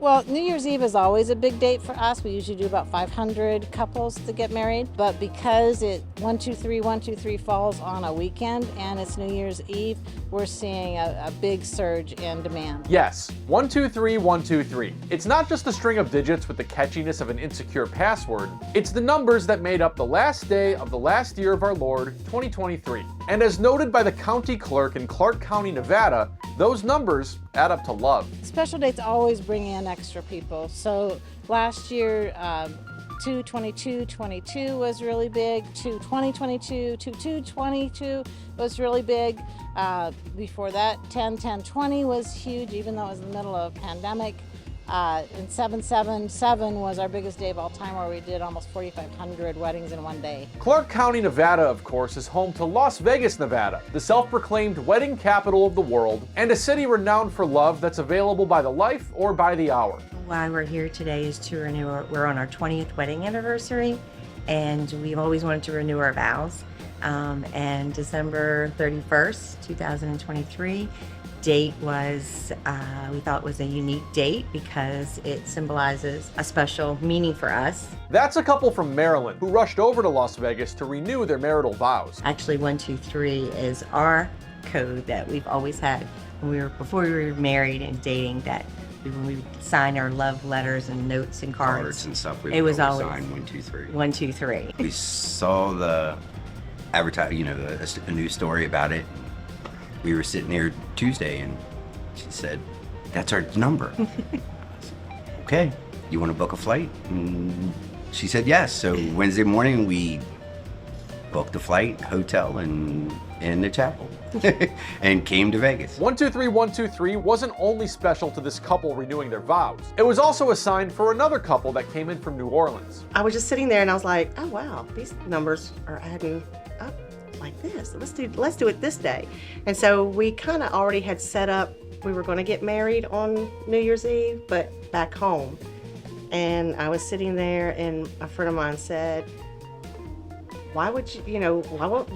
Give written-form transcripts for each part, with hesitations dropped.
Well, New Year's Eve is always a big date for us. We usually do about 500 couples to get married. But because 123 falls on a weekend and it's New Year's Eve, we're seeing a big surge in demand. Yes, 123. It's not just a string of digits with the catchiness of an insecure password. It's the numbers that made up the last day of the last year of our Lord, 2023. And as noted by the county clerk in Clark County, Nevada, those numbers add up to love. Special dates always bring in extra people. So last year, 2/22/22 was really big. 2/20/22, 2/2/22 was really big. Before that, 10/10/20 was huge, even though it was in the middle of a pandemic. And 7/7/7 was our biggest day of all time, where we did almost 4,500 weddings in one day. Clark County, Nevada, of course, is home to Las Vegas, Nevada, the self-proclaimed wedding capital of the world, and a city renowned for love that's available by the life or by the hour. Why we're here today is to renew we're on our 20th wedding anniversary, and we've always wanted to renew our vows. And December 31st, 2023, date was, we thought was a unique date because it symbolizes a special meaning for us. That's a couple from Maryland who rushed over to Las Vegas to renew their marital vows. Actually, 123 is our code that we've always had before we were married and dating, that when we sign our love letters and notes and cards and stuff, it was always sign 123. 123. We saw the advertise, a news story about it. We were sitting there Tuesday, and she said, "That's our number." Okay, you want to book a flight? And she said yes. So Wednesday morning, we booked a flight, hotel, and in the chapel, and came to Vegas. 123 wasn't only special to this couple renewing their vows. It was also a sign for another couple that came in from New Orleans. I was just sitting there, and I was like, "Oh wow, these numbers are adding up like this. Let's do it this day." And so we kind of already had set up. We were going to get married on New Year's Eve, but back home. And I was sitting there, and a friend of mine said, "Why would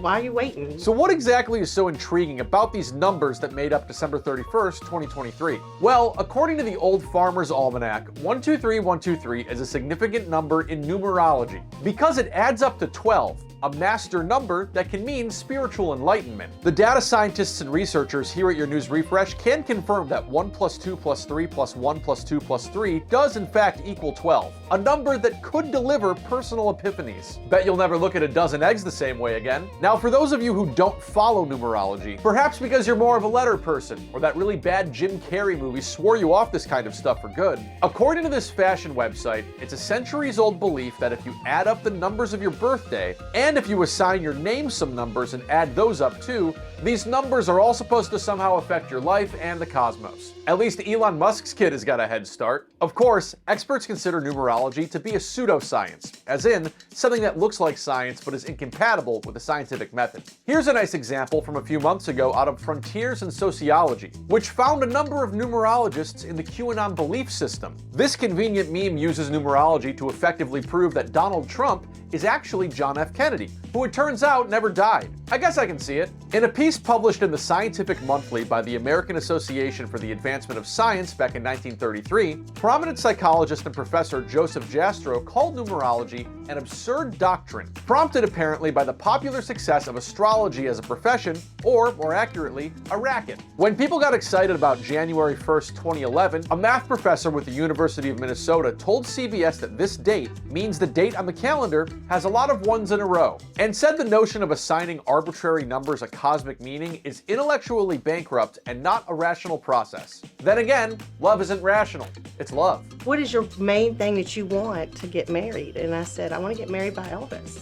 why are you waiting?" So what exactly is so intriguing about these numbers that made up December 31st, 2023? Well, according to the Old Farmer's Almanac, 123 is a significant number in numerology because it adds up to 12. A master number that can mean spiritual enlightenment. The data scientists and researchers here at your News Refresh can confirm that 1 + 2 + 3 + 1 + 2 + 3 does in fact equal 12, a number that could deliver personal epiphanies. Bet you'll never look at a dozen eggs the same way again. Now, for those of you who don't follow numerology, perhaps because you're more of a letter person, or that really bad Jim Carrey movie swore you off this kind of stuff for good, according to this fashion website, it's a centuries-old belief that if you add up the numbers of your birthday, and if you assign your name some numbers and add those up too, these numbers are all supposed to somehow affect your life and the cosmos. At least Elon Musk's kid has got a head start. Of course, experts consider numerology to be a pseudoscience, as in, something that looks like science but is incompatible with the scientific method. Here's a nice example from a few months ago out of Frontiers in Sociology, which found a number of numerologists in the QAnon belief system. This convenient meme uses numerology to effectively prove that Donald Trump is actually John F. Kennedy, who it turns out never died. I guess I can see it. In a piece published in the Scientific Monthly by the American Association for the Advancement of Science back in 1933, prominent psychologist and professor Joseph Jastrow called numerology an absurd doctrine, prompted apparently by the popular success of astrology as a profession, or more accurately, a racket. When people got excited about January 1st, 2011, a math professor with the University of Minnesota told CBS that this date means the date on the calendar has a lot of ones in a row, and said the notion of assigning arbitrary numbers a cosmic meaning is intellectually bankrupt and not a rational process. Then again, love isn't rational, it's love. "What is your main thing that you want to get married?" And I said, "I want to get married by Elvis."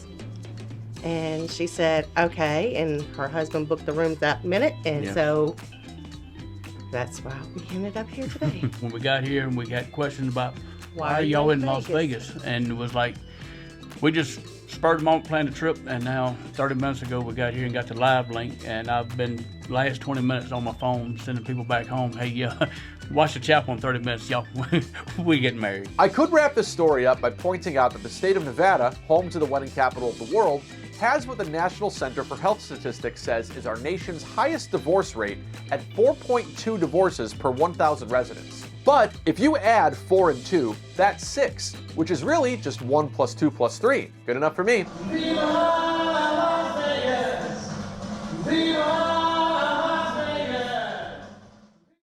And she said, "Okay," and her husband booked the rooms that minute, and so that's why we ended up here today. When we got here and we got questions about why are y'all in Las Vegas, and it was like, we just spurred the moment, planned a trip, and now 30 minutes ago we got here and got the live link, and I've been last 20 minutes on my phone sending people back home, "Hey, watch the chapel in 30 minutes, y'all. We get married." I could wrap this story up by pointing out that the state of Nevada, home to the wedding capital of the world, has what the National Center for Health Statistics says is our nation's highest divorce rate at 4.2 divorces per 1,000 residents. But if you add 4 and 2, that's 6, which is really just 1 plus 2 plus 3. Good enough for me.